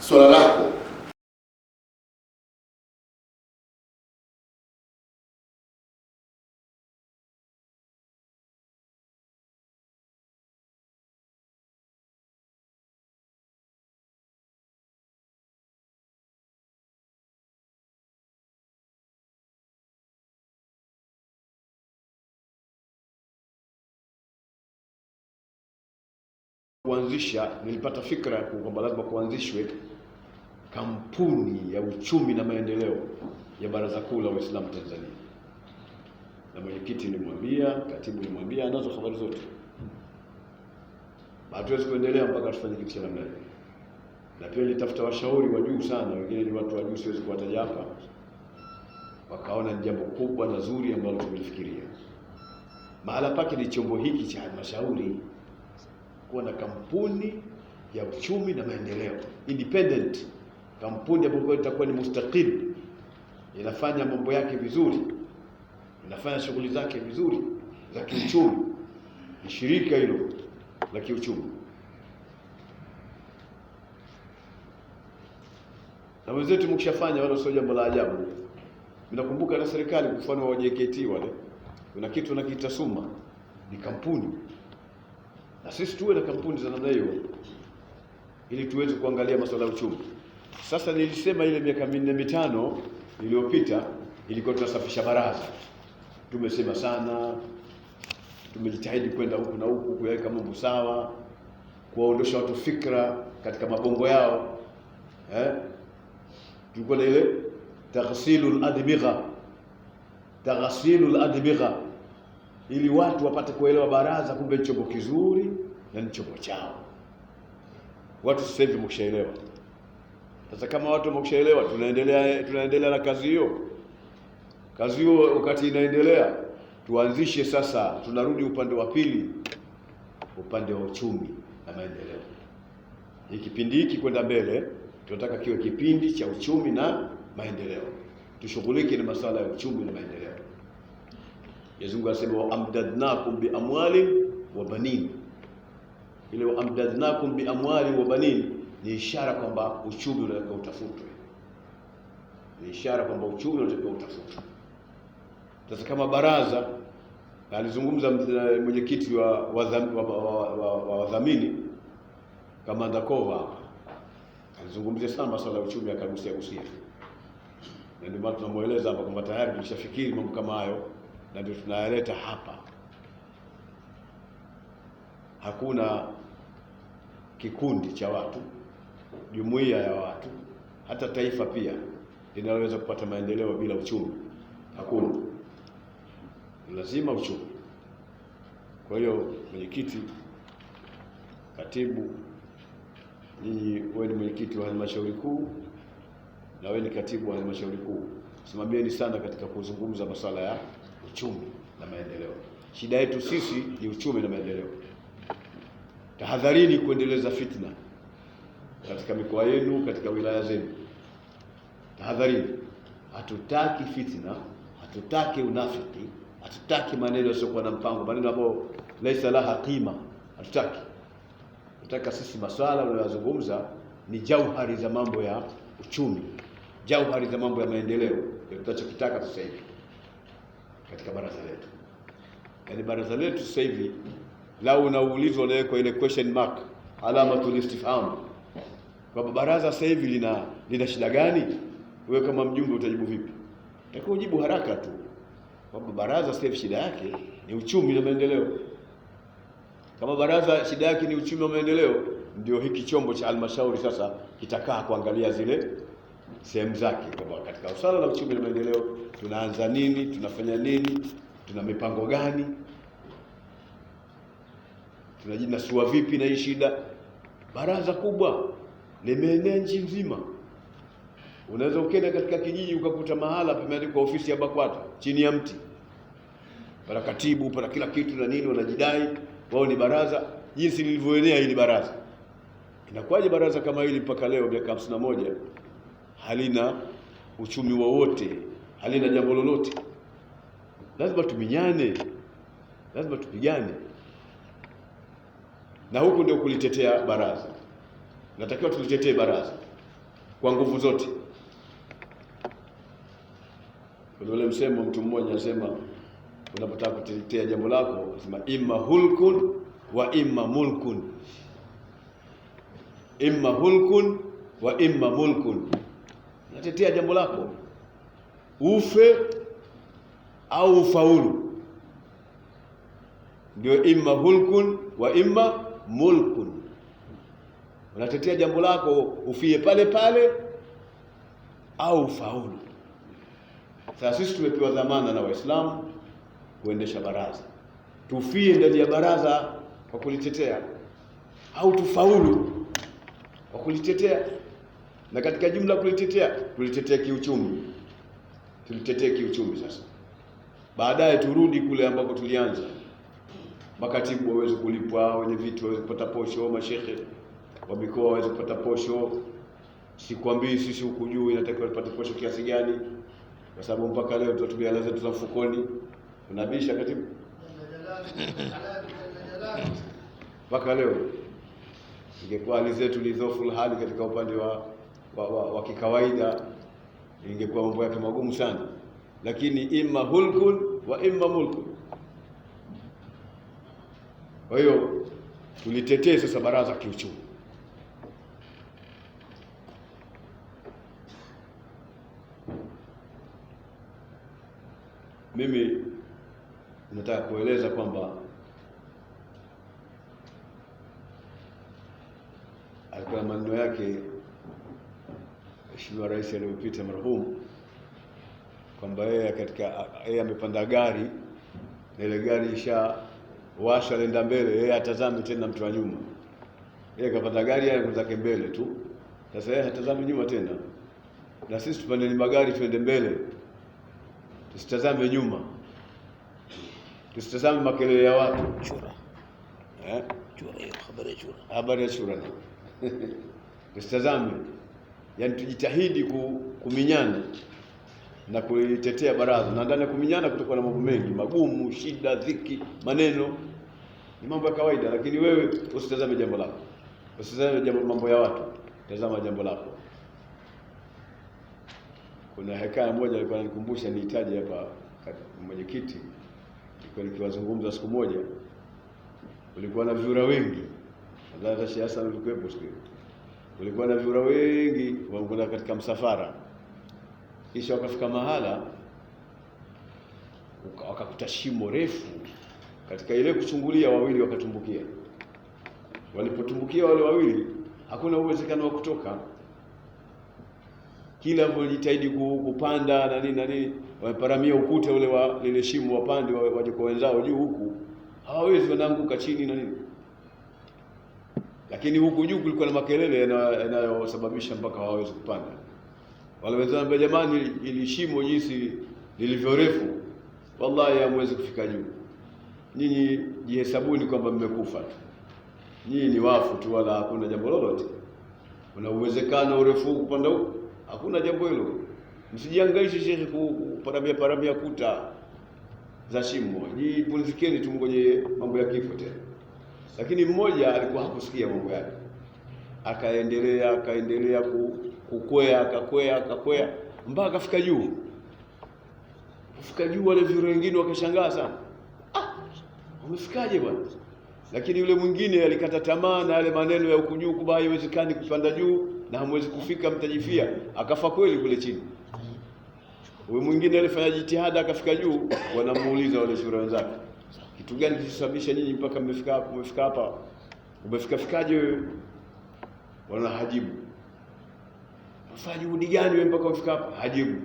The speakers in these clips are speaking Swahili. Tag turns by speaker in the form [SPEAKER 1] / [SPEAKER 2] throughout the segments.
[SPEAKER 1] swala lako. Kuanzisha, nilipata fikra kwamba lazima kuanzishwe kampuni ya uchumi na maendeleo ya Baraza Kuu la Waislamu Tanzania, na mwenyekiti nilimwambia, katibu nilimwambia, anazo habari zote. Hatuwezi kuendelea mpaka tufanye kitu cha namna hiyo. Na pia nilitafuta washauri wa juu sana, wengine ni watu wa juu, siwezi kuwataja hapa, wakaona ni jambo kubwa na zuri ambalo tumelifikiria. Mahala pake ni chombo hiki cha halmashauri kuwa na kampuni ya uchumi na maendeleo independent, kampuni ambayo itakuwa ni mustaqil, inafanya mambo yake vizuri, inafanya shughuli zake vizuri za kiuchumi, ni shirika hilo la kiuchumi. Na wenzetu mkishafanya wala sio jambo la ajabu. Mnakumbuka na serikali, kwa mfano wa JKT wale, kuna kitu nakiita SUMA, ni kampuni. Na sisi tuwe na kampuni za namna hiyo ili tuweze kuangalia masuala ya uchumi. Sasa nilisema ile miaka 4-5 iliyopita ilikuwa tunasafisha baraza. Tumesema sana, tumejitahidi kwenda huku na huku kuweka mambo sawa, kuwaondosha watu fikra katika mabongo yao. Tulikuwa na ile taghsilul admigha, ili watu wapate kuelewa baraza kumbe chombo kizuri na ni chombo chao. Watu sasa hivi mkishaelewa. Sasa kama watu mkishaelewa, tunaendelea na kazi hiyo. Kazi hiyo wakati inaendelea, tuanzishe sasa, tunarudi upande wa pili, upande wa uchumi na maendeleo. Hii kipindi hiki kwenda mbele, tunataka kiwe kipindi cha uchumi na maendeleo. Tushughulike na masuala ya uchumi na maendeleo. Mwenyezi Mungu anasema wa amdadnakum bi amwali wa banin. Ile wa amdadnakum bi amwali wa banin ni ishara kwamba uchumi unataka utafutwe. Ni ishara kwamba uchumi unataka utafutwe. Sasa kama baraza, alizungumza mwenyekiti wa wadhamini kama Ndakova, alizungumzia sana masuala ya uchumi, akagusia. Na ndio maana tunamueleza hapa kwamba tayari tulishafikiri mambo kama hayo, na ndio tunayaleta hapa. Hakuna kikundi cha watu, jumuiya ya watu, hata taifa pia linaweza kupata maendeleo bila uchumi. Hakuna. Lazima uchumi. Kwa hiyo mwenyekiti, katibu, wewe ni mwenyekiti wa halmashauri kuu na wewe ni katibu wa halmashauri kuu, simamieni sana katika kuzungumza masuala ya uchumi na maendeleo. Shida yetu sisi ni uchumi na maendeleo. Tahadharini kuendeleza fitna katika mikoa yenu, katika wilaya zenu. Tahadharini. Hatutaki fitna, hatutaki unafiki, hatutaki maneno yasiokuwa na mpango, maneno ambayo laisa laha qima. Hatutaki. Tunataka sisi masuala tunayozungumza ni jauhari za mambo ya uchumi, jauhari za mambo ya maendeleo. Ndio tunachokitaka sasa hivi katika baraza letu. Yaani baraza letu sasa hivi, lau unaulizwa unaweka ile question mark, alamatul istifham, kwa baraza sasa hivi lina shida gani? Wewe kama mjumbe utajibu vipi? Utakuwa ujibu haraka tu kwamba baraza sasa hivi shida yake ni uchumi na maendeleo. Kama baraza shida yake ni uchumi na maendeleo, ndio hiki chombo cha halmashauri sasa kitakaa kuangalia zile sehemu zake, kwamba katika usala la uchumi na maendeleo tunaanza nini, tunafanya nini, tuna mipango gani, tunajinasua vipi na hii shida. Baraza kubwa limeenea nchi nzima. Unaweza ukenda katika kijiji ukakuta mahala pameandikwa ofisi ya BAKWATA chini ya mti, para katibu, para kila kitu na nini, wanajidai wao ni baraza. Jinsi lilivyoenea hili baraza, inakuwaje baraza kama hili mpaka leo miaka 51 halina uchumi wowote, halina jambo lolote? Lazima tuminyane, lazima tupigane. Na huku ndio kulitetea baraza. Natakiwa tulitetee baraza. kwa nguvu zote. Kuna ule msemo mtu mmoja anasema, unapotaka kutetea jambo lako unasema imma hulkun wa imma mulkun. Imma hulkun wa imma mulkun. Unatetea jambo lako ufe au ufaulu, ndio imma hulkun wa imma mulkun. Unatetea jambo lako ufie pale pale au ufaulu. Sasa sisi tumepewa dhamana na Waislamu kuendesha baraza. Tufie ndani ya baraza kwa kulitetea au tufaulu kwa kulitetea. Na katika jumla kulitetea, tulitetee kiuchumi. Tulitetee kiuchumi sasa. Baadaye turudi kule ambako tulianza. Makatibu waweze kulipwa, wenye vitu waweze kupata posho, mashehe wa mikoa waweze kupata posho. Sikwambii sisi huku juu inatakiwa tupate posho kiasi gani, kwa sababu mpaka leo tunatumia hela zetu za mfukoni. Unabisha katibu? Mpaka leo ingekuwa hali zetu ni dhaifu hali katika upande wa kikawaida, ingekuwa mambo yake magumu sana. Lakini imma hulkun wa imma mulkun. Kwa hiyo tulitetee sasa baraza kiuchumi. Mimi nataka kueleza kwamba alikuwa maneno yake Mheshimiwa Rais aliyopita marhumu, kwamba yeye amepanda gari na ile gari ishawasha lenda mbele, yeye atazame tena mtu wa nyuma. Yeye kapanda gari yeye kuzake mbele tu, sasa yeye hatazami nyuma tena. Na sisi tupande ni magari tuende mbele, tusitazame nyuma, tusitazame makelele ya watu.
[SPEAKER 2] Shura. Hiyo
[SPEAKER 1] Habari ya shura. Tusitazame, yani tujitahidi kuminyana na kuitetea baraza. Na ndani ya kuminyana kutokuwa na mambo mengi magumu, shida, dhiki, maneno, ni mambo ya kawaida. Lakini wewe usitazame jambo lako, usitazame mambo ya watu, tazama jambo lako. Kuna hekaya moja alikuwa ananikumbusha nihitaji hapa mwenyekiti. Nilikuwa nikiwazungumza siku moja, kulikuwa na vyura wengi, hata Sheikh Hassan alikuwepo siku hiyo. Kulikuwa na vyura wengi wanakwenda katika msafara, kisha wakafika mahala wakakuta shimo refu. Katika ile kuchungulia, wawili wakatumbukia. Walipotumbukia wale wawili, hakuna uwezekano wa kutoka. Kila walipojitahidi kupanda na nini, wameparamia ukuta ule wa lile shimo, wapande waje kwa wenzao juu, huku hawawezi, wanaanguka chini na nini. Lakini huku juu kulikuwa na makelele yanayosababisha mpaka hawawezi kupanda. Wale wenzao wanambia, jamani, ili shimo jinsi lilivyo refu, wallahi hamwezi kufika juu. Nyinyi jihesabuni kwamba mmekufa tu. Nyinyi ni wafu tu, wala hakuna jambo lolote. Kuna uwezekano urefu kupanda huko? Hakuna jambo hilo. Msijihangaishe shekhi kuparamia kuta za shimo. Jipumzikeni tu, ngoje mambo ya kifo tena. Lakini mmoja alikuwa hakusikia mambo yake. Akaendelea akakwea mpaka akafika juu. Kufika juu, wale vyura wengine wakashangaa sana. Umefikaje bwana? Lakini yule mwingine alikata tamaa na yale maneno ya huku juu kuba haiwezekani kupanda juu na hamwezi kufika, mtajifia. Akafa kweli kule chini. Huyo mwingine alifanya jitihada akafika juu. Wanamuuliza wale shura wenzake, kitu gani kilisababisha nyinyi mpaka mmefika hapa? Umefika hapa, umefikaje wewe? Wanahajibu, mfanye juhudi gani wewe mpaka umefika hapa? Hajibu.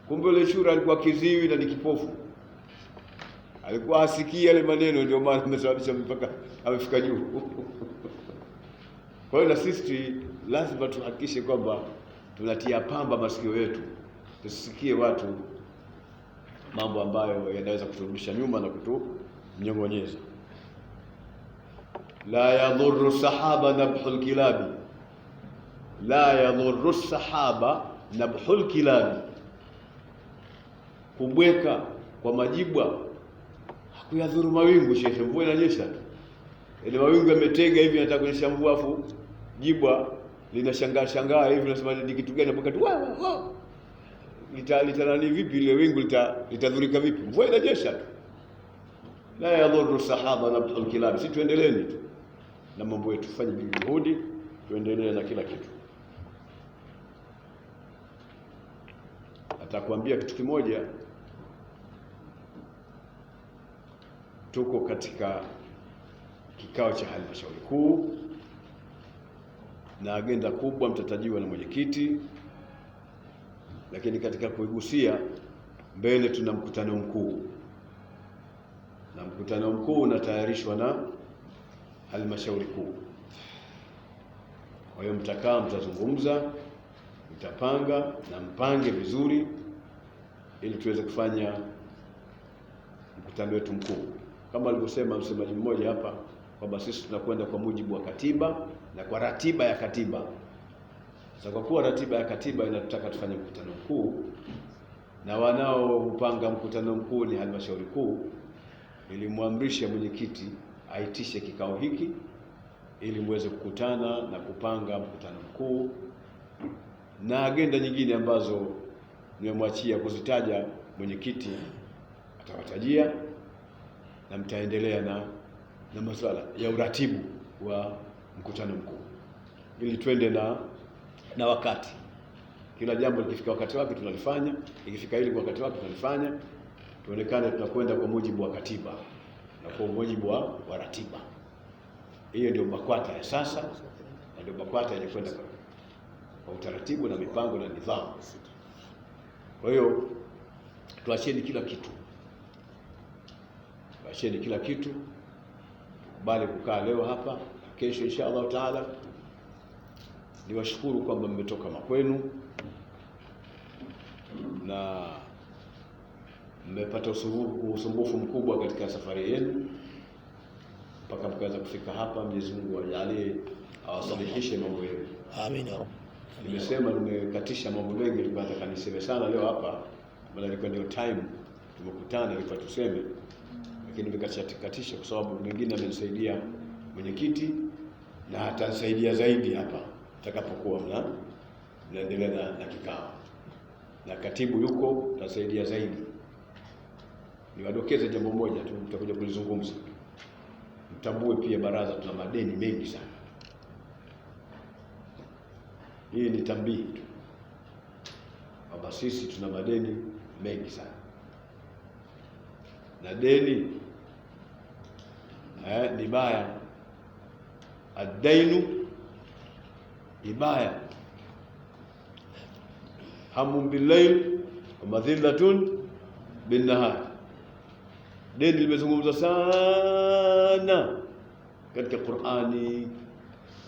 [SPEAKER 1] Kumbe yule shura alikuwa kiziwi na ni kipofu, alikuwa hasikia yale maneno, ndio maana amesababisha mpaka amefika juu. Kwa hiyo na sisi lazima tuhakikishe kwamba tunatia pamba masikio yetu, tusikie watu mambo ambayo yanaweza kuturudisha nyuma na kutunyongonyeza. La yadhurru sahaba nabhul kilabi, la yadhurru sahaba nabhul kilabi. Kubweka kwa majibwa hakuyadhuru mawingu. Shekhe, mvua inanyesha tu, ile mawingu yametega hivi, nataka kunyesha mvua, afu jibwa linashangaa hivi, unasema ni kitu gani hapo kati? Wow. Litanani vipi ile wingu litadhurika vipi? Mvua inanyesha tu. La yadhuru sahaba nabtul kilab. Sisi tuendeleeni tu na mambo yetu, tufanye juhudi, tuendelee na kila kitu. Atakwambia kitu kimoja, tuko katika kikao cha halmashauri kuu na agenda kubwa mtatajiwa na mwenyekiti, lakini katika kuigusia mbele tuna mkutano mkuu, na mkutano mkuu unatayarishwa na halmashauri kuu. Kwa hiyo mtakaa, mtazungumza, mtapanga na mpange vizuri ili tuweze kufanya mkutano wetu mkuu. Kama alivyosema msemaji mmoja hapa kwamba sisi tunakwenda kwa mujibu wa katiba na kwa ratiba ya katiba. Sasa kwa kuwa ratiba ya katiba inataka tufanye mkutano mkuu na wanaopanga mkutano mkuu ni halmashauri kuu, nilimwamrisha mwenyekiti aitishe kikao hiki ili muweze kukutana na kupanga mkutano mkuu na agenda nyingine ambazo nimemwachia kuzitaja mwenyekiti atawatajia, na mtaendelea na masuala ya uratibu wa mkutano mkuu ili twende na wakati. Kila jambo likifika wakati wake tunalifanya, ikifika hili kwa wakati wake tunalifanya, tuonekane tunakwenda kwa mujibu wa katiba na kwa mujibu wa ratiba. Hiyo ndio BAKWATA ya sasa, na ndio BAKWATA inakwenda kwa utaratibu na mipango na nidhamu. Kwa hiyo tuacheni kila kitu, tukubali kukaa leo hapa na kesho insha Allah taala. Niwashukuru kwamba mmetoka makwenu na mmepata usumbufu mkubwa katika safari yenu mpaka mkaweza kufika hapa. Mwenyezi Mungu ajalie awasalihishe mambo yenu.
[SPEAKER 2] Amina.
[SPEAKER 1] Nimesema nimekatisha mambo mengi, tunataka niseme sana leo hapa, maana ilikuwa ndio time tumekutana ilikuwa tuseme, lakini nimekatisha kwa sababu mwingine amenisaidia mwenyekiti na atanisaidia zaidi hapa tutakapokuwa mnaendelea na kikao, na katibu yuko atasaidia zaidi. Niwadokeze jambo moja tu, tutakuja kulizungumza. Mtambue pia baraza tuna madeni mengi sana. Hii ni tambii tu kwamba sisi tuna madeni mengi sana, na deni ni baya. Ad-dainu ibaya hamun bil-layl wa madhillatun bin-nahar. Deni limezungumzwa sana katika Qur'ani,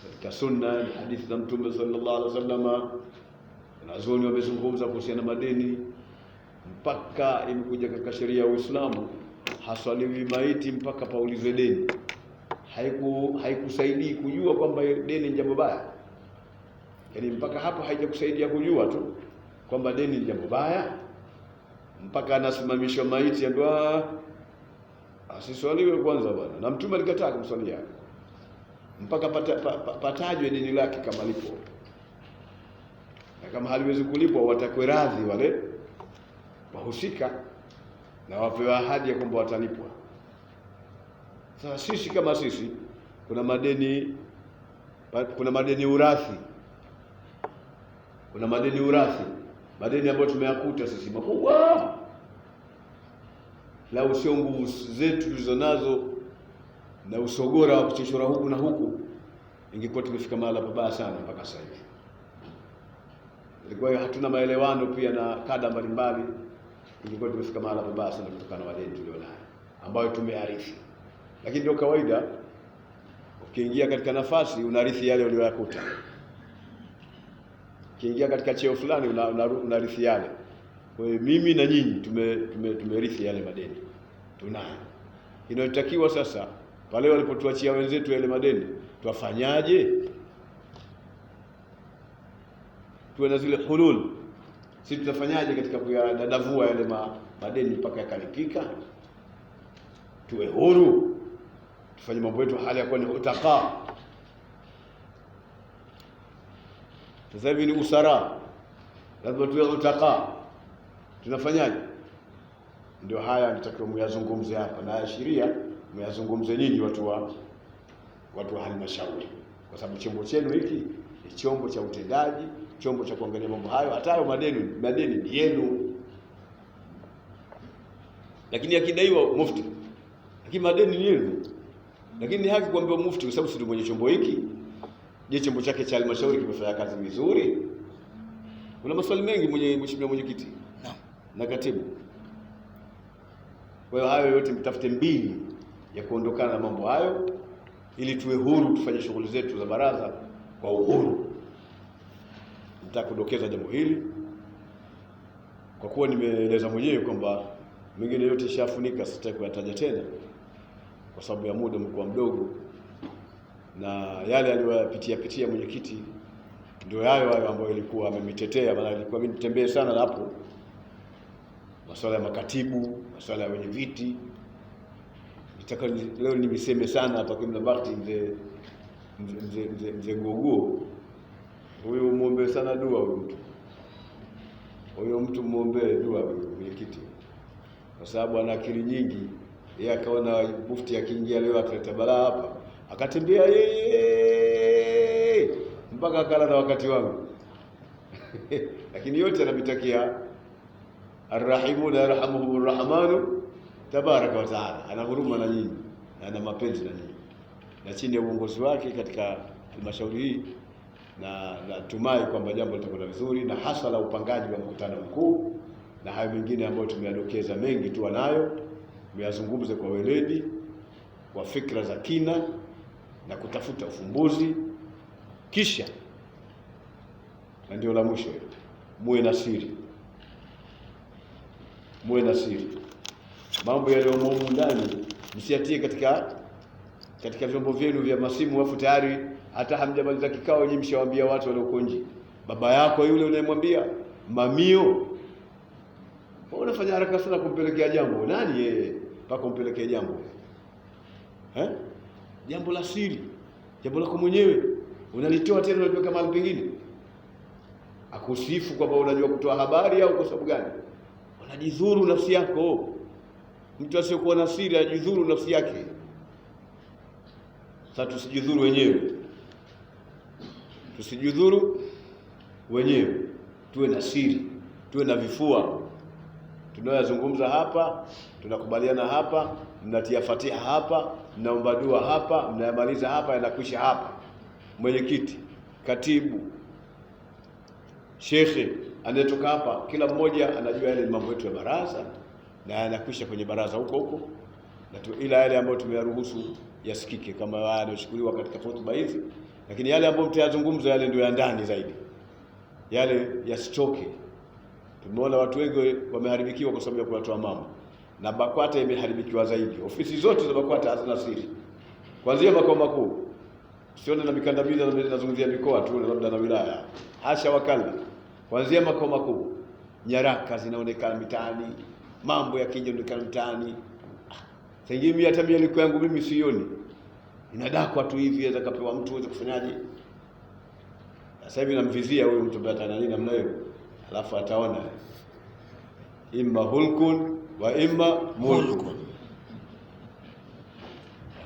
[SPEAKER 1] katika sunna, hadithi za Mtume sallallahu alaihi wasallam. Wanazuoni wamezungumza kuhusiana na madeni, mpaka imekuja katika sheria ya Uislamu haswaliwi maiti mpaka paulizwe deni. Haikusaidii kujua kwamba deni ni jambo baya, yaani mpaka hapo haijakusaidia kujua tu kwamba deni ni jambo baya, mpaka anasimamishwa maiti ndio asiswaliwe kwanza bwana, na Mtume alikataa kumswalia mpaka patajwe deni lake kama lipo, na kama haliwezi kulipwa watakwe radhi wale wahusika na wapewa ahadi ya kwamba watalipwa. Sasa sisi kama sisi kuna madeni urathi, madeni ambayo tumeyakuta sisi makubwa. La usio nguvu zetu tulizonazo na usogora wa kuchochora huku na huku, ingekuwa tumefika mahala pabaya sana mpaka sasa hivi. Ilikuwa hatuna maelewano pia na kada mbalimbali, ingekuwa tumefika mahala pabaya sana kutokana na madeni tulionayo ambayo tumearithi. Lakini ndio kawaida, ukiingia katika nafasi unarithi yale uliyoyakuta. Ukiingia katika cheo fulani unarithi yale. Kwa hiyo mimi na nyinyi tumerithi yale madeni tunayo. Inayotakiwa sasa pale walipotuachia wenzetu yale madeni, tuwafanyaje? Tuwe na zile hulul. Sisi tutafanyaje katika kuyadadavua yale madeni mpaka yakalipika? Tuwe huru, tufanye mambo yetu hali ya kuwa ni utaka. Sasa hivi ni usara, lazima tuwe utaka. Tunafanyaje? Ndio haya nitakiwa muyazungumze hapa, na sheria muyazungumze nyinyi watu wa halmashauri, kwa sababu chombo chenu hiki ni chombo cha utendaji, chombo cha kuangalia mambo hayo. Hata hayo madeni ni yenu, lakini akidaiwa mufti, lakini madeni ni yenu, lakini ni haki kuambiwa mufti, kwa sababu si mwenye chombo hiki. Je, chombo chake cha halmashauri kimefanya kazi vizuri? Kuna maswali mengi mheshimiwa mwenyekiti na katibu. Kwa hiyo hayo yote mtafute mbinu ya kuondokana na mambo hayo, ili tuwe huru, tufanye shughuli zetu za baraza kwa uhuru. Nataka kudokeza jambo hili kwa kuwa nimeeleza mwenyewe kwamba mengine yote ishafunika, sitaki kuyataja tena kwa sababu ya muda mkuu mdogo, na yale aliyopitia mwenyekiti ndio hayo ambayo ilikuwa amemitetea. Maana ilikuwa mimi nitembee sana na hapo masuala ya makatibu, masuala ya wenye viti. Nitaka leo nimeseme sana hapa kwa mnabaki mzee Gogo. Huyo muombe sana dua huyo mtu muombe dua mwenyekiti, kwa sababu ana akili nyingi. Yeye akaona mufti akiingia leo ataleta balaa hapa, akatembea yeye mpaka akala na wakati wangu. Lakini yote anamitakia arrahimuna yarhamuhumur rahmanu tabaraka wa taala. Ana huruma na nyinyi na ana mapenzi na nyinyi, na chini ya uongozi wake katika halmashauri hii, na natumai kwamba jambo litakwenda vizuri, na hasa la upangaji wa mkutano mkuu na hayo mengine ambayo tumeyadokeza mengi tu anayo, tumeyazungumze kwa weledi, kwa fikra za kina na kutafuta ufumbuzi. Kisha na ndio la mwisho, muwe na siri, mambo yaliyomo ndani msiatie katika vyombo vyenu vya masimu, afu tayari hata hamjamaliza kikao nyinyi mshawaambia watu walioko nje. Baba yako yule unayemwambia mamio, unafanya haraka sana kumpelekea jambo. Nani yeye mpaka umpelekee jambo? Jambo la siri, jambo lako mwenyewe unalitoa tena unaliweka mahali pengine. Akusifu kwamba unajua kutoa habari, au kwa sababu gani? Unajidhuru nafsi yako. Mtu asiyokuwa na siri ajidhuru nafsi yake. Sasa tusijidhuru wenyewe, tuwe na siri, tuwe na vifua. Tunayozungumza hapa, tunakubaliana hapa, mnatia Fatiha hapa, mnaomba dua hapa, mnayamaliza hapa, yanakwisha hapa. Mwenyekiti, katibu, shekhe anayetoka hapa, kila mmoja anajua yale mambo yetu ya baraza, na yanakwisha kwenye baraza huko, na ila yale ambayo tumeyaruhusu yasikike kama yanayochukuliwa katika hotuba hizi. Lakini yale ambayo mtayazungumza, yale ndio ya ndani zaidi, yale yasitoke. Tumeona watu wengi wameharibikiwa kwa sababu ya kuwatoa mama, na BAKWATA imeharibikiwa zaidi. Ofisi zote za BAKWATA hazina siri, kuanzia makao makuu. Sione na mikandamiza, nazungumzia mikoa tu labda na wilaya, hasha wakala. Kuanzia makao makuu, nyaraka zinaonekana mitaani, mambo yakija yanaonekana mitaani. Sasa mimi hata mimi liko yangu mimi sioni, inadakwa tu hivi, aweza kapewa mtu aweza kufanyaje. Sasa hivi namvizia huyo mtu bata nani namna hiyo, alafu ataona imma hulkun wa imma mulkun.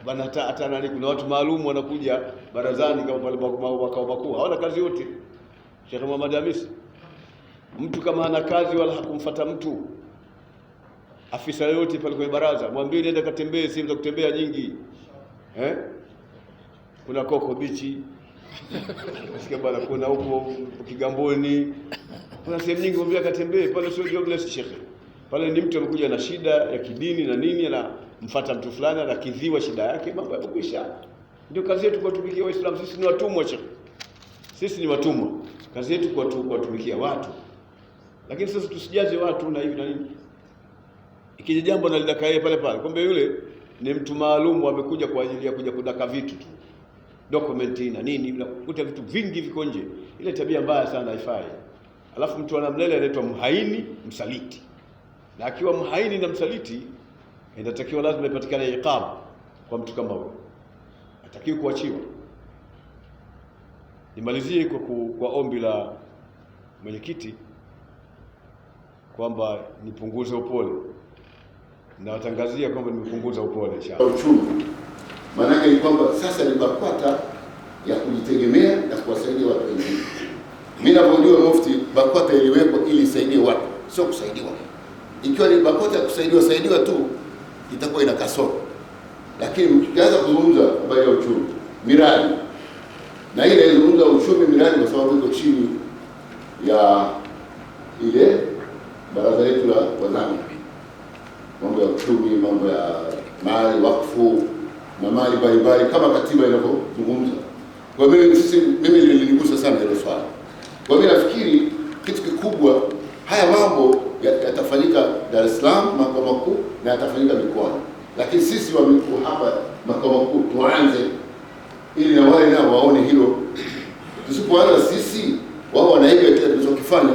[SPEAKER 1] Bana hata nani, kuna watu maalum wanakuja barazani kama pale makao makuu, hawana kazi yote. Sheikh Muhammad Hamisi, mtu kama ana kazi wala hakumfuata mtu afisa yote pale kwenye baraza, mwambie nenda katembee sehemu za kutembea nyingi. Kuna Koko Bichi, nasikia bwana, kuna huko Kigamboni, kuna sehemu nyingi, mwambie katembee pale. Sio jobless shekhe pale, ni mtu amekuja na shida ya kidini na nini, anamfuata mtu fulani, anakidhiwa shida yake, mambo yakwisha. Ndio kazi yetu kuwatumikia Waislamu. Sisi ni watumwa shekhe, sisi ni watumwa. Kazi yetu kuwatumikia watu, lakini sasa tusijaze watu na hivi na nini. Ikija jambo na lidaka yeye pale pale, kumbe yule ni mtu maalum amekuja kwa ajili ya kuja kudaka vitu tu, document na nini, unakuta vitu vingi viko nje. Ile tabia mbaya sana, haifai. Alafu mtu anamlele anaitwa mhaini, msaliti. Na akiwa mhaini na msaliti, inatakiwa lazima ipatikane iqab kwa mtu kama huyo, hatakiwi kuachiwa. Nimalizie kwa ombi la mwenyekiti kwamba nipunguze upole. Nawatangazia kwamba nimepunguza upole inshallah.
[SPEAKER 3] Uchumi maana ni kwamba sasa ni BAKWATA ya kujitegemea na kuwasaidia watu wengine. Mimi ninavyojua Mufti, BAKWATA iliwekwa ili isaidie watu, sio kusaidiwa. Ikiwa ni BAKWATA kusaidiwa tu, itakuwa ina kasoro. Lakini mkianza kuzungumza habari ya uchumi, miradi, na ile inazungumza uchumi miradi kwa sababu iko chini ya ile baraza letu la wazamini, mambo ya uchumi, mambo ya mali wakfu na mali mbalimbali kama katiba inavyozungumza. Kwa mimi lilinigusa sana hilo swala. Kwa mimi nafikiri kitu kikubwa, haya mambo yatafanyika Dar es Salaam makao makuu na yatafanyika mikoani, lakini sisi wa mikoa hapa makao makuu tuanze, ili na wale nao waone hilo. Tusipoanza sisi, wao wanaiga kile tunachokifanya.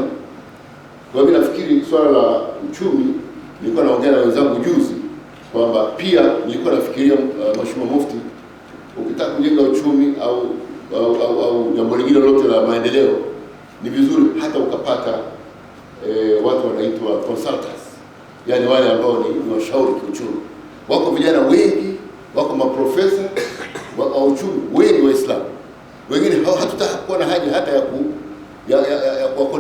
[SPEAKER 3] Kwa mimi nafikiri swala la uchumi, nilikuwa naongea na wenzangu juzi kwamba pia nilikuwa nafikiria Mheshimiwa Mufti, ukitaka kujenga uchumi au jambo lingine lolote la maendeleo, ni vizuri hata ukapata watu wanaitwa consultants, yani wale ambao ni washauri kiuchumi. Wako vijana wengi, wako maprofesa wa uchumi wengi Waislamu, wengine hatutakuwa na haja hata ya kuwakodisha